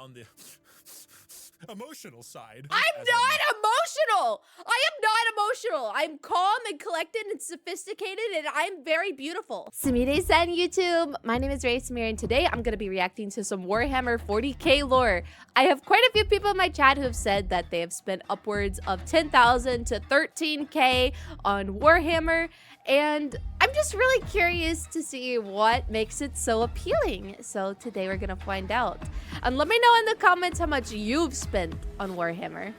on the emotional side. I'm not emotional. I am not emotional. I'm calm and collected and sophisticated, and I'm very beautiful. Sumire-san YouTube. My name is Ray Samir, and today I'm going to be reacting to some Warhammer 40K lore. I have quite a few people in my chat who have said that they have spent upwards of 10,000 to 13K on Warhammer, and I'm just really curious to see what makes it so appealing. So today we're gonna find out. And let me know in the comments how much you've spent on Warhammer.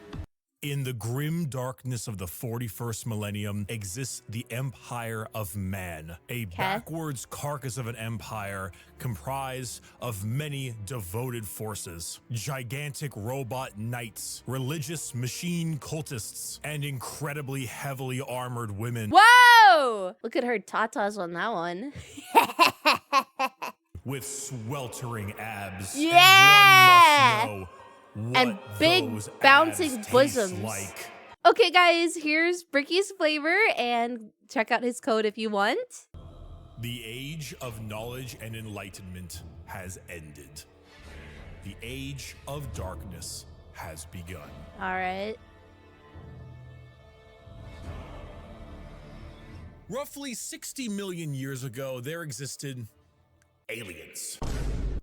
In the grim darkness of the 41st millennium exists the Empire of Man, a backwards carcass of an empire comprised of many devoted forces, gigantic robot knights, religious machine cultists, and incredibly heavily armored women. Whoa! Look at her tatas on that one. With sweltering abs. Yeah! And one must know what and big those bouncing abs bosoms. like. Okay, guys, here's Bricky's flavor, and check out his code if you want. The age of knowledge and enlightenment has ended. The age of darkness has begun. All right. Roughly 60 million years ago, there existed aliens.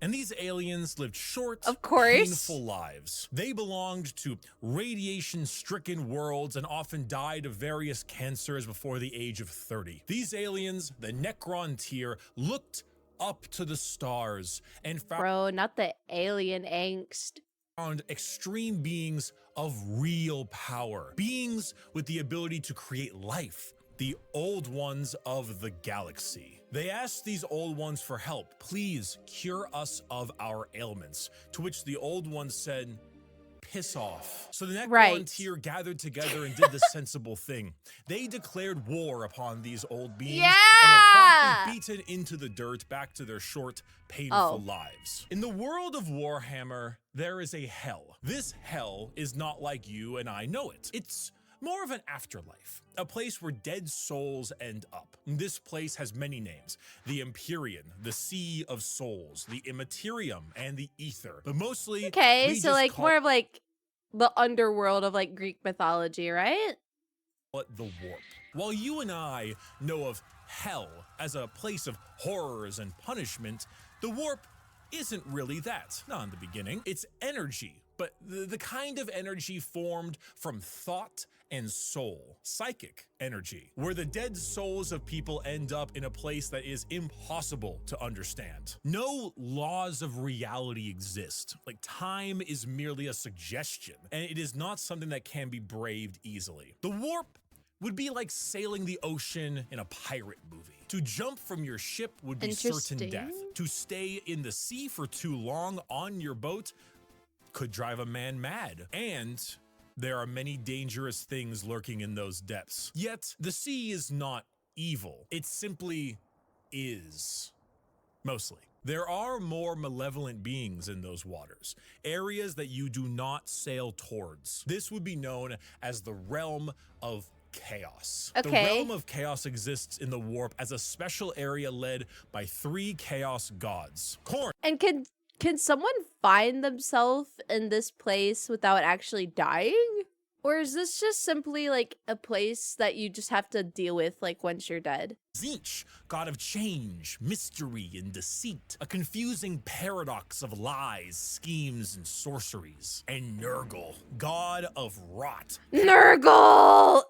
And these aliens lived short, painful lives. They belonged to radiation-stricken worlds and often died of various cancers before the age of 30. These aliens, the Necrontyr, looked up to the stars and found— Bro, not the alien angst. Found extreme beings of real power. Beings with the ability to create life. The Old Ones of the galaxy. They asked these Old Ones for help. Please cure us of our ailments. To which the Old Ones said, piss off. So the Necrontyr gathered together and did the sensible thing. They declared war upon these old beings and were promptly beaten into the dirt back to their short, painful lives. In the world of Warhammer, there is a hell. This hell is not like you and I know it. It's more of an afterlife, a place where dead souls end up. This place has many names: the Empyrean, the Sea of Souls, the Immaterium, and the Ether. But mostly, so like more of like the underworld of like Greek mythology, right? The warp. While you and I know of hell as a place of horrors and punishment, the warp isn't really that. Not in the beginning. It's energy, but the kind of energy formed from thought and soul, psychic energy, where the dead souls of people end up in a place that is impossible to understand. No laws of reality exist. Like, time is merely a suggestion, and it is not something that can be braved easily. The warp would be like sailing the ocean in a pirate movie. To jump from your ship would be certain death. To stay in the sea for too long on your boat could drive a man mad. And there are many dangerous things lurking in those depths. Yet, the sea is not evil. It simply is. Mostly. There are more malevolent beings in those waters, areas that you do not sail towards. This would be known as the realm of chaos. The realm of chaos exists in the warp as a special area led by 3 chaos gods. And can someone find themselves in this place without actually dying? Or is this just simply like a place that you just have to deal with like once you're dead? Tzeentch, god of change, mystery, and deceit, a confusing paradox of lies, schemes, and sorceries. And Nurgle, god of rot. Nurgle!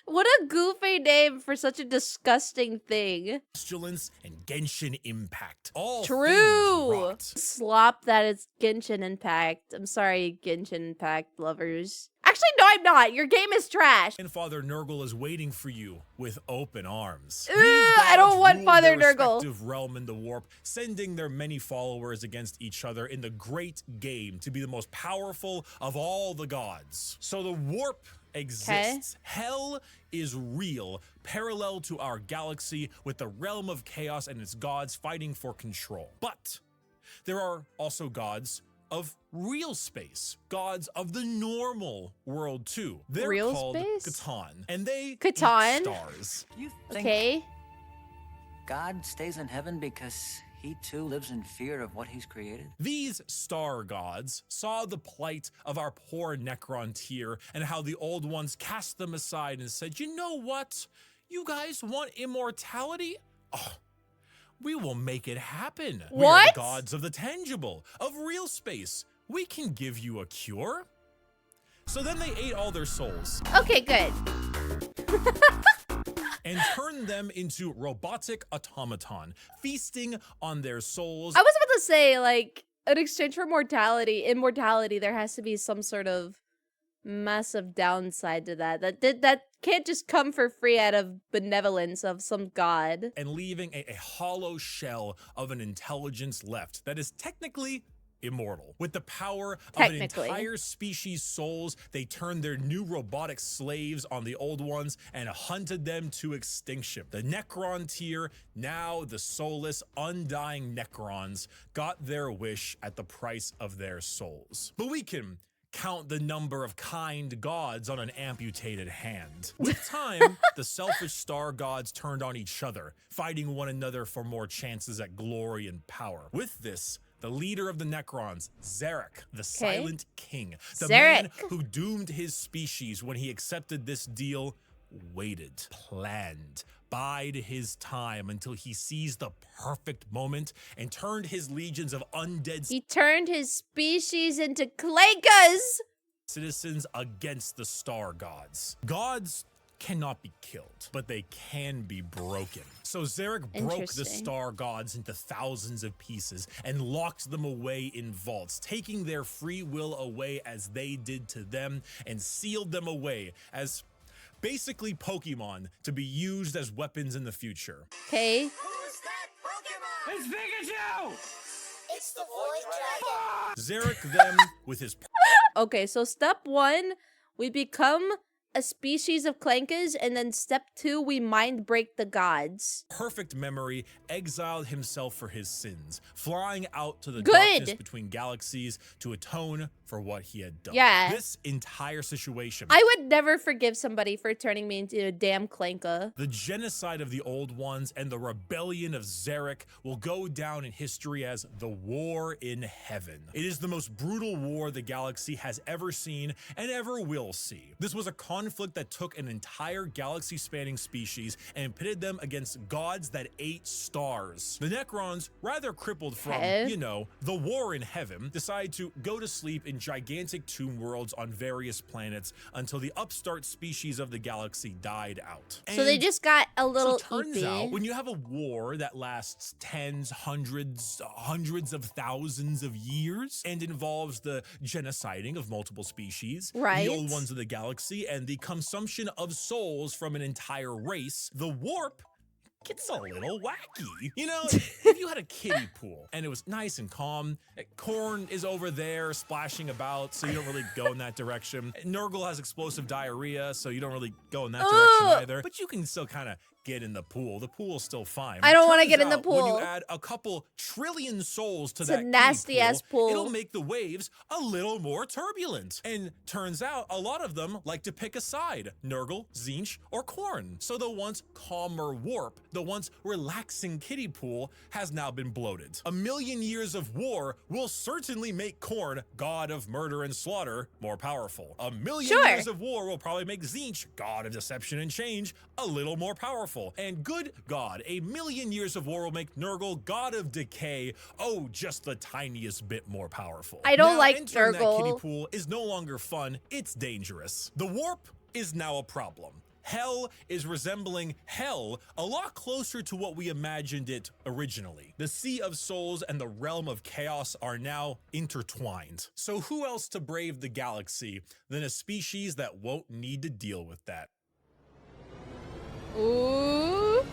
What a goofy name for such a disgusting thing. Pestilence and Genshin Impact. All true. Slop that is Genshin Impact. I'm sorry, Genshin Impact lovers. Actually, no, I'm not. Your game is trash. And Father Nurgle is waiting for you with open arms. I don't want Father Nurgle. Respective realm in the warp, sending their many followers against each other in the great game to be the most powerful of all the gods. So the warp exists. Hell is real, parallel to our galaxy, with the realm of chaos and its gods fighting for control. But there are also gods of real space, gods of the normal world too. They're called Catan, and they eat stars. You think God stays in heaven because He too lives in fear of what he's created? These star gods saw the plight of our poor Necrontyr and how the Old Ones cast them aside and said, you know what? You guys want immortality? Oh, we will make it happen. What? We are the gods of the tangible, of real space. We can give you a cure. So then they ate all their souls. Okay, good. And turned them into robotic automaton, feasting on their souls. I was about to say, like, in exchange for immortality, there has to be some sort of massive downside to that. That can't just come for free out of benevolence of some god. And leaving a hollow shell of an intelligence left that is technically immortal. With the power of an entire species' souls, they turned their new robotic slaves on the Old Ones and hunted them to extinction. The Necrontyr, now the soulless, undying Necrons, got their wish at the price of their souls. But we can count the number of kind gods on an amputated hand. With time, the selfish star gods turned on each other, fighting one another for more chances at glory and power. With this, the leader of the Necrons, Zarek, the Silent King, the man who doomed his species when he accepted this deal, waited, planned, bide his time until he seized the perfect moment and turned his legions of undead He turned his species into clankas! Citizens against the star gods. Gods cannot be killed, but they can be broken. So Zarek broke the star gods into thousands of pieces and locked them away in vaults, taking their free will away as they did to them, and sealed them away as basically Pokemon to be used as weapons in the future. Okay. Who's that Pokemon? It's Pikachu! It's the Void Dragon. Zarek them with his Okay, so step 1, we become a species of clankas, and then step 2, we mind break the gods. perfect memory, exiled himself for his sins, flying out to the darkness between galaxies to atone for what he had done. Yeah. This entire situation, I would never forgive somebody for turning me into a damn clanka. the genocide of the Old Ones and the rebellion of Zarek, will go down in history as the War in Heaven. It is the most brutal war the galaxy has ever seen and ever will see. This was a conflict that took an entire galaxy-spanning species and pitted them against gods that ate stars. The Necrons, rather crippled from, you know, the War in Heaven, decided to go to sleep in gigantic tomb worlds on various planets until the upstart species of the galaxy died out. So they just got a little So turns out, when you have a war that lasts tens, hundreds of thousands of years and involves the genociding of multiple species, the Old Ones of the galaxy, and the consumption of souls from an entire race, the warp gets a little wacky. You know, if you had a kiddie pool and it was nice and calm, Corn is over there splashing about, so you don't really go in that direction. Nurgle has explosive diarrhea, so you don't really go in that direction either. But you can still kind of get in the pool. The pool's still fine. I don't want to get in the When pool. you add a couple trillion souls to It's that a nasty ass pool. it'll make the waves a little more turbulent. And turns out a lot of them like to pick a side, Nurgle, Tzeentch, or Corn. So the once calmer warp, the once relaxing kiddie pool, has now been bloated. A million years of war will certainly make Corn, god of murder and slaughter, more powerful. A million years of war will probably make Tzeentch, god of deception and change, a little more powerful. And good God, a million years of war will make Nurgle, god of decay, oh, just the tiniest bit more powerful. I don't now, like entering that kiddie Nurgle. pool is no longer fun, it's dangerous. The warp is now a problem. Hell is resembling hell a lot closer to what we imagined it originally. The Sea of Souls and the Realm of Chaos are now intertwined. So who else to brave the galaxy than a species that won't need to deal with that? Ooh.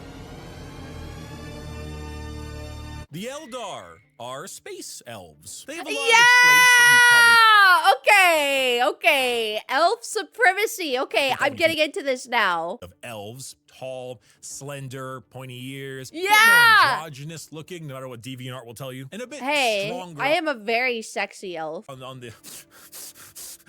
The Eldar are space elves. They have a lot of the traits that Okay. Elf supremacy. Okay, I'm getting into this now. of elves, tall, slender, pointy ears, a bit Yeah! more androgynous looking, no matter what DeviantArt will tell you, and a bit Hey, stronger I am a very sexy elf. on the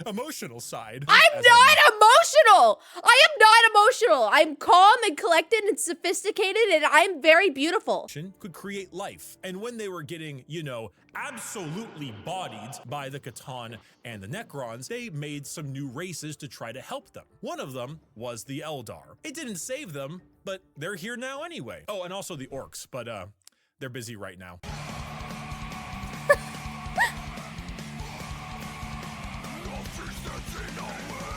emotional side. I'm not emotional. I am not emotional. I'm calm and collected and sophisticated, and I'm very beautiful. Could create life. And when they were getting, you know, absolutely bodied by the Catan and the Necrons, they made some new races to try to help them. One of them was the Eldar. It didn't save them, but they're here now anyway. Oh, and also the Orcs, but they're busy right now.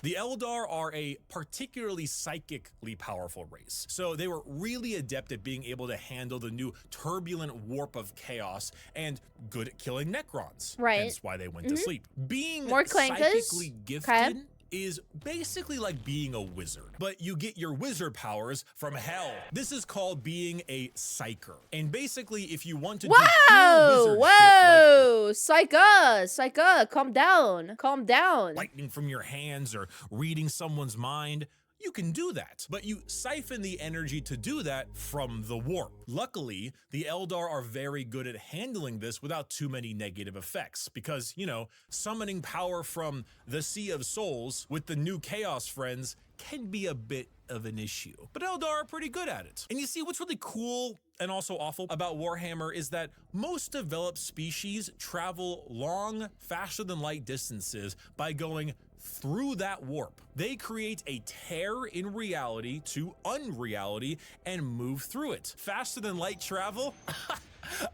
The Eldar are a particularly psychically powerful race, so they were really adept at being able to handle the new turbulent warp of chaos and good at killing Necrons. Right. That's why they went to sleep. Being More clankers. psychically gifted Okay. is basically like being a wizard, but you get your wizard powers from hell. This is called being a psyker. And basically, if you want to do cool wizard Whoa! Psycha, calm down. Calm down. shit like lightning from your hands or reading someone's mind, you can do that, but you siphon the energy to do that from the warp. Luckily, the Eldar are very good at handling this without too many negative effects because, you know, summoning power from the Sea of Souls with the new Chaos friends can be a bit of an issue. But Eldar are pretty good at it. And you see, what's really cool and also awful about Warhammer is that most developed species travel long, faster than light distances by going through that warp. They create a tear in reality to unreality and move through it. Faster than light travel?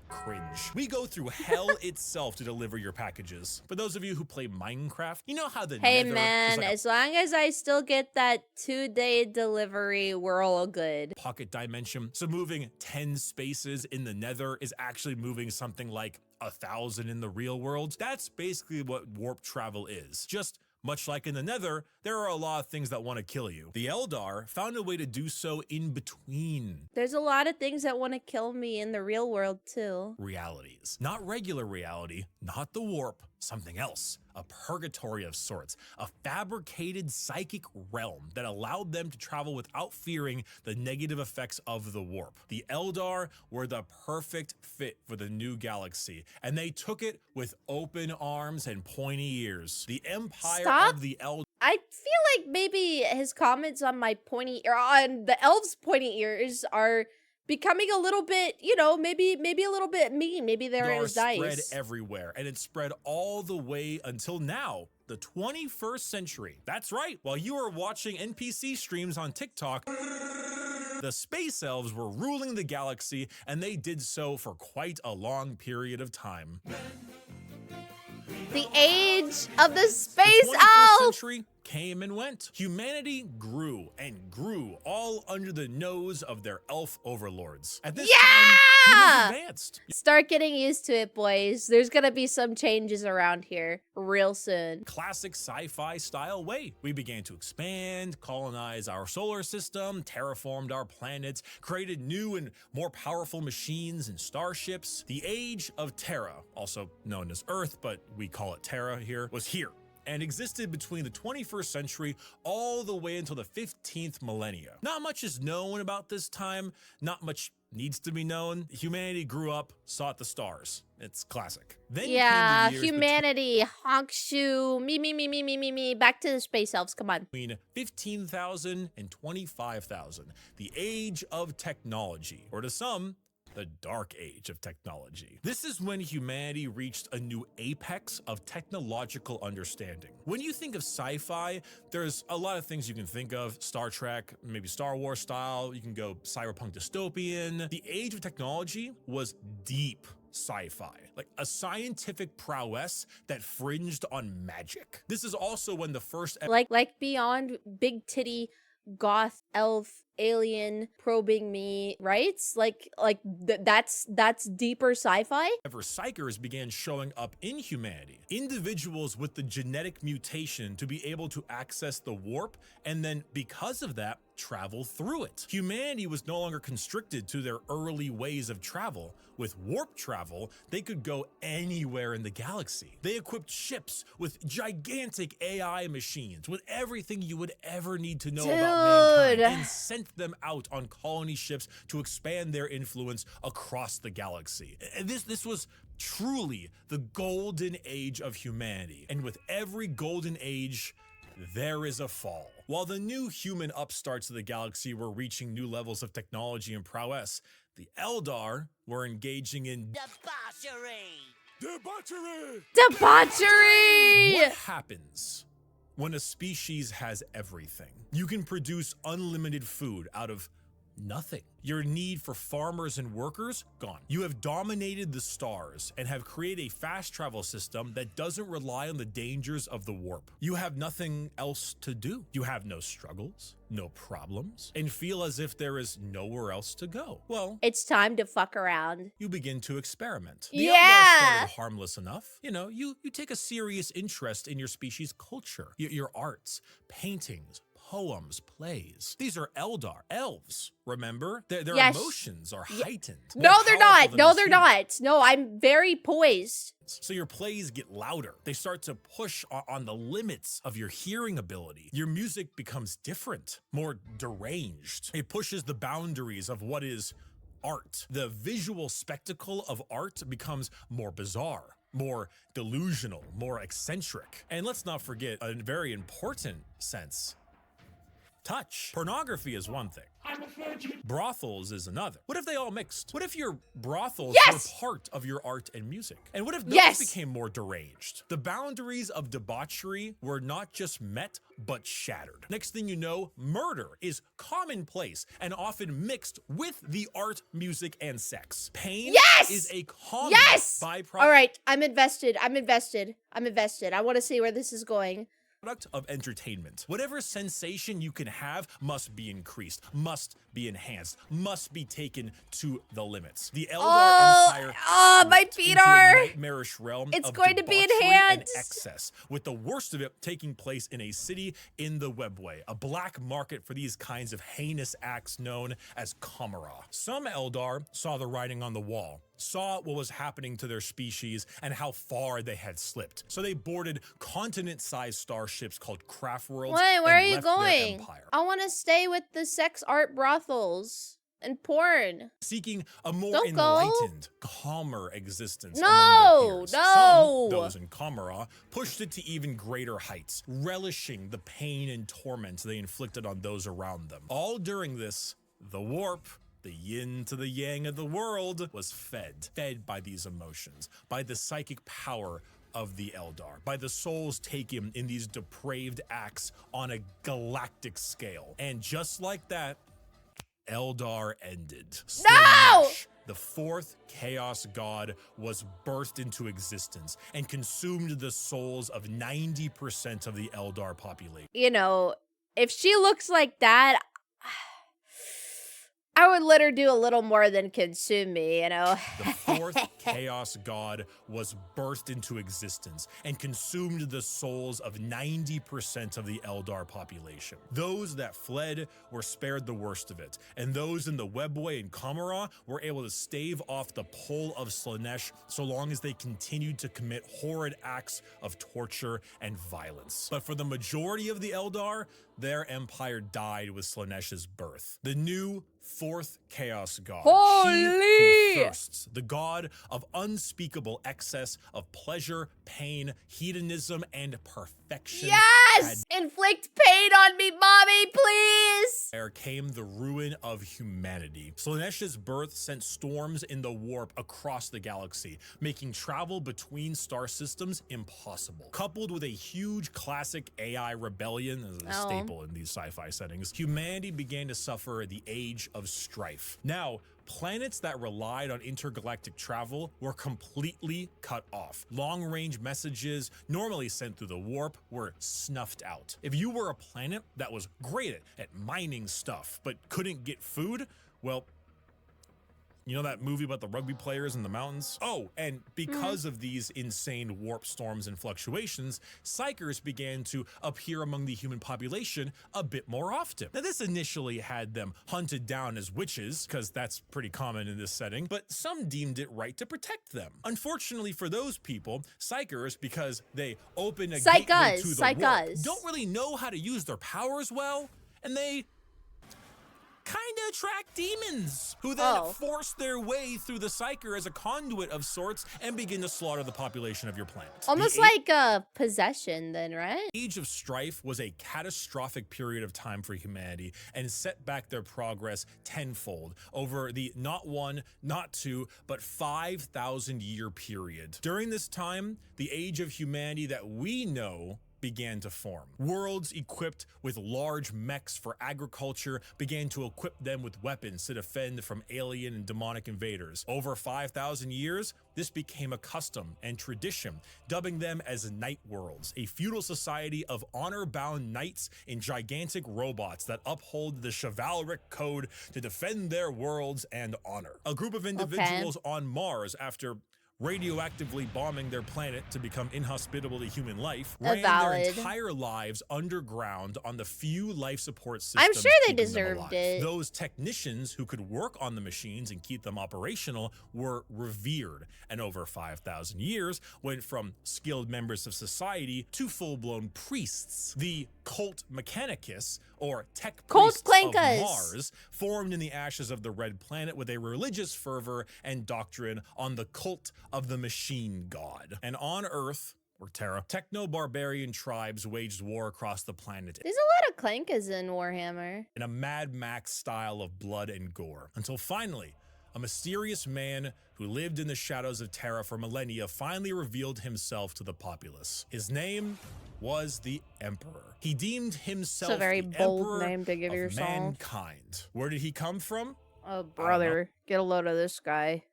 Cringe. We go through hell itself to deliver your packages. For those of you who play Minecraft, you know how the Hey Nether man, is like as long as I still get that 2-day delivery, we're all good. a pocket dimension. So moving 10 spaces in the Nether is actually moving something like 1,000 in the real world. That's basically what warp travel is. Just much like in the Nether, there are a lot of things that want to kill you. The Eldar found a way to do so in between There's a lot of things that want to kill me in the real world too. realities. Not regular reality, not the warp, something else. A purgatory of sorts, a fabricated psychic realm that allowed them to travel without fearing the negative effects of the warp. The Eldar were the perfect fit for the new galaxy, and they took it with open arms and pointy ears. The empire Stop. of the Eldar I feel like maybe his comments on my pointy or on the elves' pointy ears are becoming a little bit, you know, maybe a little bit mean. Maybe they're spread nice. everywhere, and it spread all the way until now, the 21st century. That's right. While you were watching NPC streams on TikTok, the space elves were ruling the galaxy, and they did so for quite a long period of time. The age of the space The 21st elf. century came and went. Humanity grew and grew all under the nose of their elf overlords. At this time, humans advanced. Start getting used to it, boys. There's gonna be some changes around here real soon. Classic sci-fi style way. We began to expand, colonize our solar system, terraformed our planets, created new and more powerful machines and starships. The Age of Terra, also known as Earth, but we call it Terra here, was here and existed between the 21st century all the way until the 15th millennia. Not much is known about this time, not much needs to be known. Humanity grew up, sought the stars. It's classic. Then Yeah, came the years humanity, honk shoe, me. Back to the space elves, come on. between 15,000 and 25,000, the age of technology, or to some, the dark age of technology. This is when humanity reached a new apex of technological understanding. When you think of sci-fi, there's a lot of things you can think of. Star Trek, maybe Star Wars style, you can go cyberpunk dystopian. The age of technology was deep sci-fi, like a scientific prowess that fringed on magic. This is also when the first Like beyond big titty goth elf alien probing me, right? That's deeper sci-fi. ever psychers began showing up in humanity. Individuals with the genetic mutation to be able to access the warp and then, because of that, travel through it. Humanity was no longer constricted to their early ways of travel. With warp travel, they could go anywhere in the galaxy. They equipped ships with gigantic AI machines, with everything you would ever need to know about mankind in sent them out on colony ships to expand their influence across the galaxy. And this was truly the golden age of humanity. And with every golden age, there is a fall. While the new human upstarts of the galaxy were reaching new levels of technology and prowess, the Eldar were engaging in debauchery. What happens when a species has everything? You can produce unlimited food out of nothing. Your need for farmers and workers, gone. You have dominated the stars and have created a fast travel system that doesn't rely on the dangers of the warp. You have nothing else to do. You have no struggles, no problems, and feel as if there is nowhere else to go. Well, It's time to fuck around. you begin to experiment. The Yeah. Eldar started harmless enough. You know, you take a serious interest in your species' culture, your arts, paintings, poems, plays. These are Eldar, elves, remember? Their Yes. emotions are heightened. No, more they're powerful not. than No, us they're humans. not. No, I'm very poised. So your plays get louder. They start to push on the limits of your hearing ability. Your music becomes different, more deranged. It pushes the boundaries of what is art. The visual spectacle of art becomes more bizarre, more delusional, more eccentric. And let's not forget a very important sense. Touch. Pornography is one thing. Brothels is another. What if they all mixed? What if your brothels Yes! were part of your art and music? And what if those Yes! became more deranged? The boundaries of debauchery were not just met, but shattered. Next thing you know, murder is commonplace and often mixed with the art, music, and sex. Pain Yes! is a common Yes! byproduct All right, I'm invested. I'm invested. I'm invested. I want to see where this is going. of entertainment. Whatever sensation you can have must be increased, must be enhanced, must be taken to the limits. The Eldar Empire my slipped feet into a are- nightmarish realm It's of going to be debauchery enhanced. and excess, with the worst of it taking place in a city in the Webway, a black market for these kinds of heinous acts known as Kamara. Some Eldar saw the writing on the wall, saw what was happening to their species and how far they had slipped. So they boarded continent-sized starships called craft worlds. Wait, where and are you left their going? empire, I want to stay with the sex art brothels and porn. seeking a more Don't go. enlightened, calmer existence. No, among their peers. no. Some, those in Kamara, pushed it to even greater heights, relishing the pain and torment they inflicted on those around them. All during this, the warp, the yin to the yang of the world, was fed by these emotions, by the psychic power of the Eldar, by the souls taken in these depraved acts on a galactic scale. And just like that, Eldar ended. No! Slanesh, the fourth chaos god, was birthed into existence and consumed the souls of 90% of the Eldar population. You know, if she looks like that, I would let her do a little more than consume me, you know? The fourth chaos god was birthed into existence and consumed the souls of 90% of the Eldar population. Those that fled were spared the worst of it, and those in the Webway and Kamara were able to stave off the pull of Slanesh so long as they continued to commit horrid acts of torture and violence. But for the majority of the Eldar, their empire died with Slanesh's birth. The new fourth chaos god, Holy! she who thirsts, the god of unspeakable excess of pleasure, pain, hedonism, and perfection. Yes! Inflict pain on me, mommy, please! There came the ruin of humanity. Slanesh's birth sent storms in the warp across the galaxy, making travel between star systems impossible. Coupled with a huge classic AI rebellion, as a staple in these sci-fi settings, humanity began to suffer the Age of Strife. Now, planets that relied on intergalactic travel were completely cut off. Long-range messages, normally sent through the warp, were snuffed out. If you were a planet that was great at mining stuff but couldn't get food, well, you know that movie about the rugby players in the mountains? Oh, and because of these insane warp storms and fluctuations, psychers began to appear among the human population a bit more often. Now, this initially had them hunted down as witches, because that's pretty common in this setting, but some deemed it right to protect them. Unfortunately for those people, psychers, because they open a gateway to the warp, don't really know how to use their powers well, and they to attract demons, who then force their way through the Psyker as a conduit of sorts and begin to slaughter the population of your planet. Almost like a possession then, right? Age of Strife was a catastrophic period of time for humanity and set back their progress tenfold over the not one, not two, but 5,000 year period. During this time, the age of humanity that we know began to form. Worlds equipped with large mechs for agriculture began to equip them with weapons to defend from alien and demonic invaders. Over 5,000 years, this became a custom and tradition, dubbing them as night worlds, a feudal society of honor-bound knights in gigantic robots that uphold the chivalric code to defend their worlds and honor. A group of individuals on Mars, after radioactively bombing their planet to become inhospitable to human life, ran their entire lives underground on the few life support systems. I'm sure they deserved it. Those technicians who could work on the machines and keep them operational were revered, and over 5,000 years went from skilled members of society to full-blown priests. The Cult Mechanicus, or tech priests of Mars, formed in the ashes of the Red Planet with a religious fervor and doctrine on the cult of the machine god. And on Earth, or Terra, techno-barbarian tribes waged war across the planet. There's a lot of clankers in Warhammer. In a Mad Max style of blood and gore. Until finally, a mysterious man who lived in the shadows of Terra for millennia finally revealed himself to the populace. His name was the Emperor. He deemed himself a very the bold Emperor name to give of yourself. Mankind. Where did he come from? Oh, brother, get a load of this guy.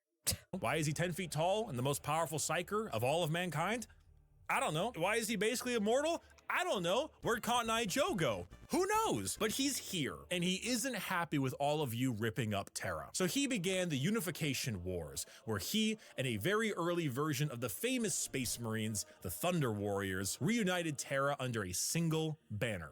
Why is he 10 feet tall and the most powerful psyker of all of mankind? I don't know. Why is he basically immortal? I don't know. Where'd Cotton Eye Joe go? Who knows? But he's here, and he isn't happy with all of you ripping up Terra. So he began the Unification Wars, where he and a very early version of the famous Space Marines, the Thunder Warriors, reunited Terra under a single banner.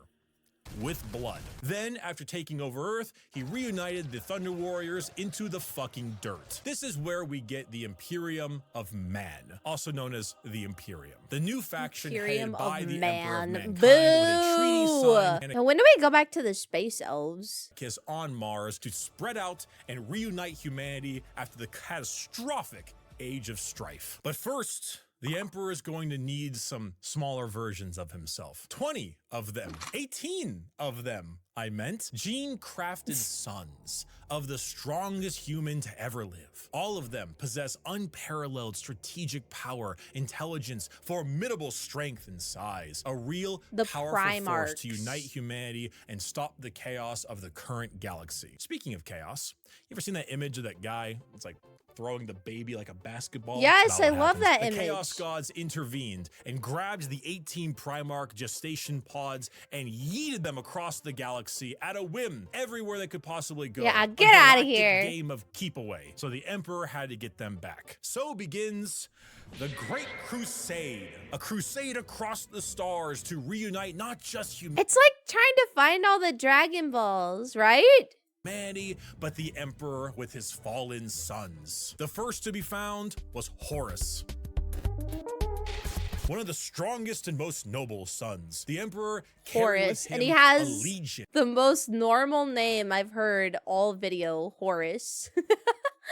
With blood. Then, after taking over Earth, he reunited the Thunder Warriors into the fucking dirt. This is where we get the Imperium of Man, also known as the Imperium. The new faction headed by the Emperor of Mankind with a treaty signed and when do we go back to the space elves? kiss on Mars to spread out and reunite humanity after the catastrophic Age of Strife. But first, the Emperor is going to need some smaller versions of himself. 20 of them, 18 of them, I meant. Gene-crafted sons of the strongest human to ever live. All of them possess unparalleled strategic power, intelligence, formidable strength and size. A real powerful force to unite humanity and stop the chaos of the current galaxy. Speaking of chaos, you ever seen that image of that guy? It's like throwing the baby like a basketball. Yes, I love that image. The Chaos Gods intervened and grabbed the 18 Primarch gestation pods and yeeted them across the galaxy at a whim, everywhere they could possibly go. Yeah, get out of here. Game of keep away. So the Emperor had to get them back. So begins the Great Crusade, a crusade across the stars to reunite not just humanity. It's like trying to find all the Dragon Balls, right? But the Emperor with his fallen sons. The first to be found was Horus, one of the strongest and most noble sons. The Emperor carried with him and he has a legion the most normal name I've heard all video, Horus.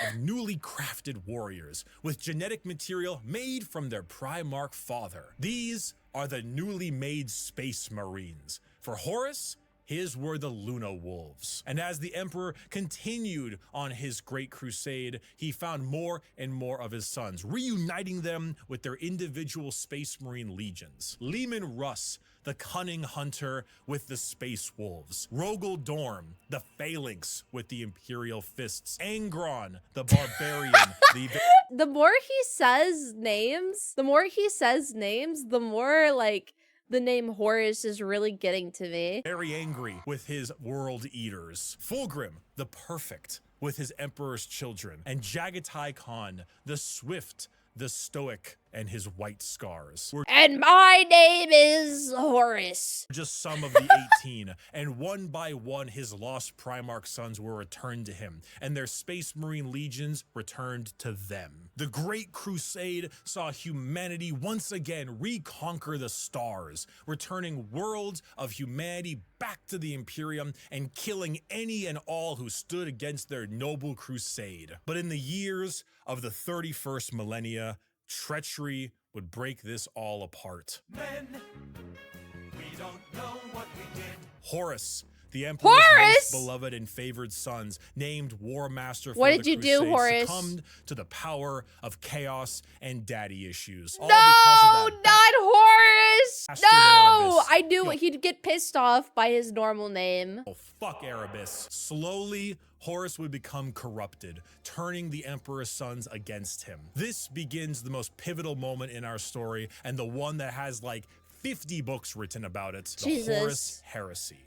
of newly crafted warriors with genetic material made from their Primarch father. These are the newly made Space Marines. For Horus, his were the Luna Wolves. And as the Emperor continued on his Great Crusade, he found more and more of his sons, reuniting them with their individual Space Marine legions. Leman Russ, the cunning hunter with the Space Wolves. Rogel Dorm, the Phalanx with the Imperial Fists. Angron, the Barbarian, The more he says names, the more like the name Horus is really getting to me. Very angry with his World Eaters. Fulgrim, the Perfect, with his Emperor's children. And Jagatai Khan, the Swift, the Stoic, and his white scars. And my name is Horus. Just some of the 18, and one by one his lost Primarch sons were returned to him, and their Space Marine legions returned to them. The Great Crusade saw humanity once again reconquer the stars, returning worlds of humanity back to the Imperium and killing any and all who stood against their noble crusade. But in the years of the 31st millennia, treachery would break this all apart. Men, we don't know what we did. Horus, the Emperor's Horus! most beloved and favored sons, named War Master for What the did you do, Crusade, Horus? succumbed to the power of chaos and daddy issues. All No, because of that not Horus. bastard No, Erebus. I knew Yo. he'd get pissed off by his normal name. Oh, fuck Erebus. Slowly, Horus would become corrupted, turning the Emperor's sons against him. This begins the most pivotal moment in our story, and the one that has like 50 books written about it. The Jesus. Horus Heresy.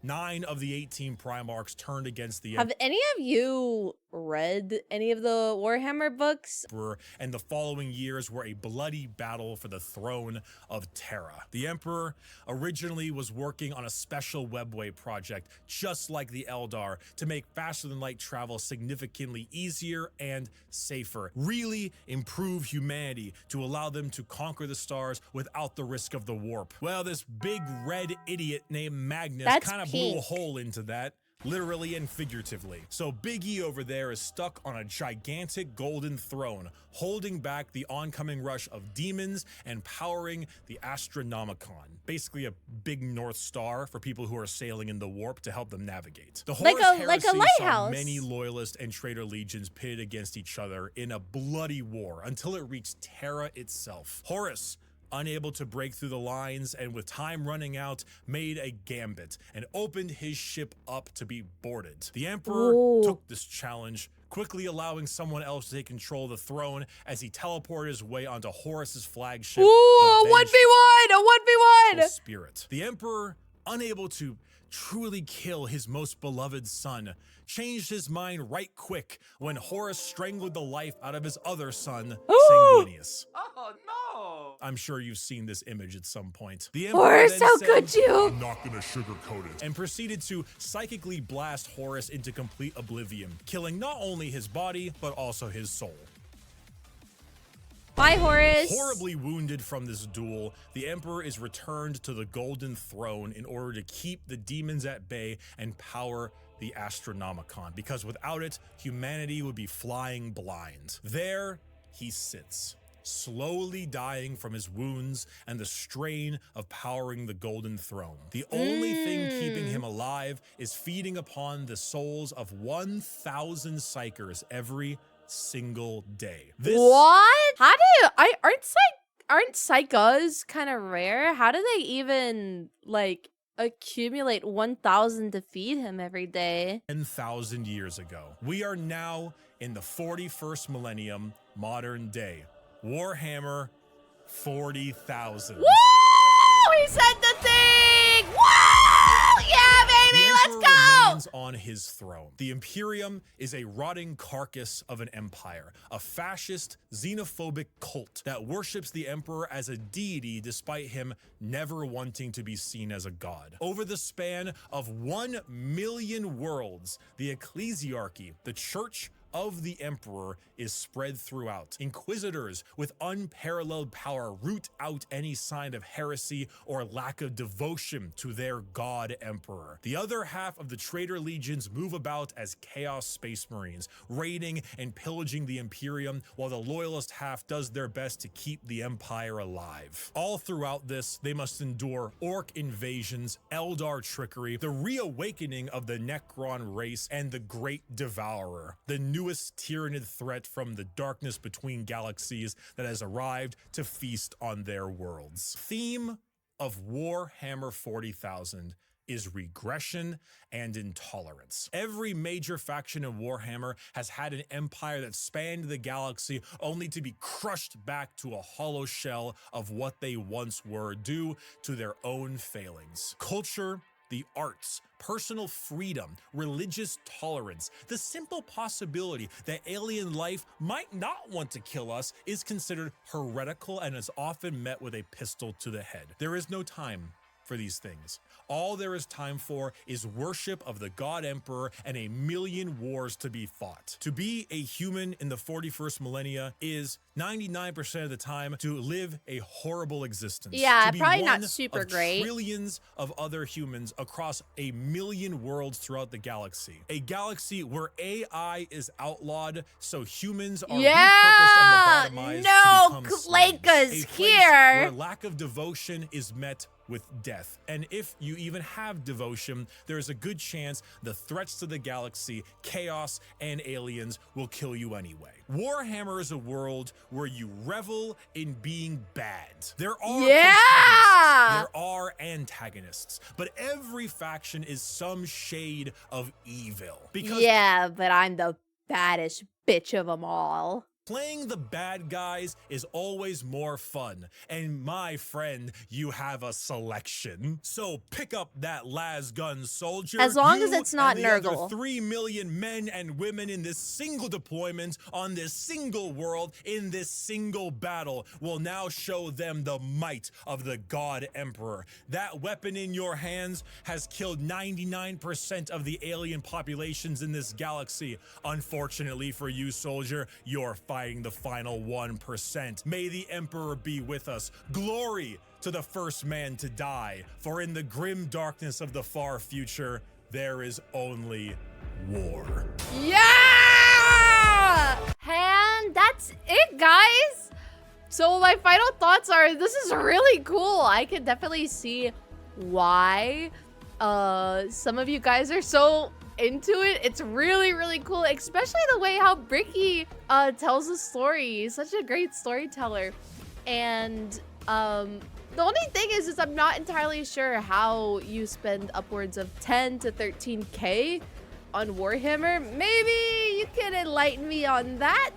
9 of the 18 Primarchs turned against the Have any of you read any of the Warhammer books? Emperor, and the following years were a bloody battle for the throne of Terra. The Emperor originally was working on a special webway project, just like the Eldar, to make faster-than-light travel significantly easier and safer, really improve humanity to allow them to conquer the stars without the risk of the warp. Well, this big red idiot named Magnus That's kind of blew a hole into that, literally and figuratively. So Big E over there is stuck on a gigantic golden throne, holding back the oncoming rush of demons and powering the Astronomicon. Basically a big North Star for people who are sailing in the warp to help them navigate. The Like Horus a Heresy saw lighthouse. many loyalist and traitor legions pitted against each other in a bloody war until it reached Terra itself. Horus, unable to break through the lines and with time running out, made a gambit and opened his ship up to be boarded. The Emperor Ooh. took this challenge, quickly allowing someone else to take control of the throne as he teleported his way onto Horus's flagship, Ooh, a the 1v1, a 1v1. Spirit. The Emperor, unable to truly kill his most beloved son, changed his mind right quick when Horus strangled the life out of his other son, Sanguinius. Oh no! I'm sure you've seen this image at some point. The Emperor Horus, then how said, could you? "I'm not gonna sugarcoat it," and proceeded to psychically blast Horus into complete oblivion, killing not only his body, but also his soul. Bye, Horus. Horribly wounded from this duel, the Emperor is returned to the Golden Throne in order to keep the demons at bay and power the Astronomicon, because without it, humanity would be flying blind. There he sits, slowly dying from his wounds and the strain of powering the Golden Throne. The only thing keeping him alive is feeding upon the souls of 1,000 psychers every single day. What? How do aren't psychos kind of rare? How do they even like accumulate 1,000 to feed him every day? 10,000 years ago. We are now in the 41st millennium, modern day. Warhammer 40,000. Woo! He said the thing! Woo! Yeah, baby, The let's Emperor go! remains on his throne. The Imperium is a rotting carcass of an empire, a fascist, xenophobic cult that worships the Emperor as a deity despite him never wanting to be seen as a god. Over the span of 1 million worlds, the ecclesiarchy, the church of the Emperor, is spread throughout. Inquisitors with unparalleled power root out any sign of heresy or lack of devotion to their god Emperor. The other half of the traitor legions move about as Chaos Space Marines, raiding and pillaging the Imperium, while the loyalist half does their best to keep the Empire alive. All throughout this, they must endure orc invasions, Eldar trickery, the reawakening of the Necron race, and the Great Devourer, the newest tyrannid threat from the darkness between galaxies that has arrived to feast on their worlds. Theme of Warhammer 40,000 is regression and intolerance. Every major faction in Warhammer has had an empire that spanned the galaxy only to be crushed back to a hollow shell of what they once were due to their own failings. Culture the arts, personal freedom, religious tolerance. The simple possibility that alien life might not want to kill us is considered heretical and is often met with a pistol to the head. There is no time for these things. All there is time for is worship of the God Emperor and a million wars to be fought. To be a human in the 41st millennia is 99% of the time to live a horrible existence. Yeah, to be probably not one super of great. Trillions of other humans across a million worlds throughout the galaxy. A galaxy where AI is outlawed, so humans are repurposed and lobotomized no, to become Clayca's slaves. A place here. where lack of devotion is met with death. And if you even have devotion, there is a good chance the threats to the galaxy, chaos, and aliens will kill you anyway. Warhammer is a world where you revel in being bad. There are protagonists, there are antagonists, but every faction is some shade of evil. Because yeah, but I'm the baddest bitch of them all. playing the bad guys is always more fun, and my friend, you have a selection. So pick up that lasgun soldier. As long as You it's not and the other Nurgle. 3 million men and women in this single deployment on this single world in this single battle will now show them the might of the God Emperor. That weapon in your hands has killed 99% of the alien populations in this galaxy. Unfortunately for you, soldier, you're fighting the final 1%. May the Emperor be with us. Glory to the first man to die, for in the grim darkness of the far future, there is only war. Yeah! And that's it, guys. So my final thoughts are, this is really cool. I can definitely see why some of you guys are so into it. It's really, really cool, especially the way how Bricky tells the story. He's such a great storyteller. And the only thing is I'm not entirely sure how you spend upwards of 10 to 13K on Warhammer. Maybe you can enlighten me on that.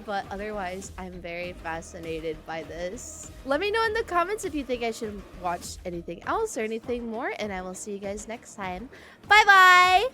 But otherwise, I'm very fascinated by this. Let me know in the comments if you think I should watch anything else or anything more, and I will see you guys next time. Bye-bye!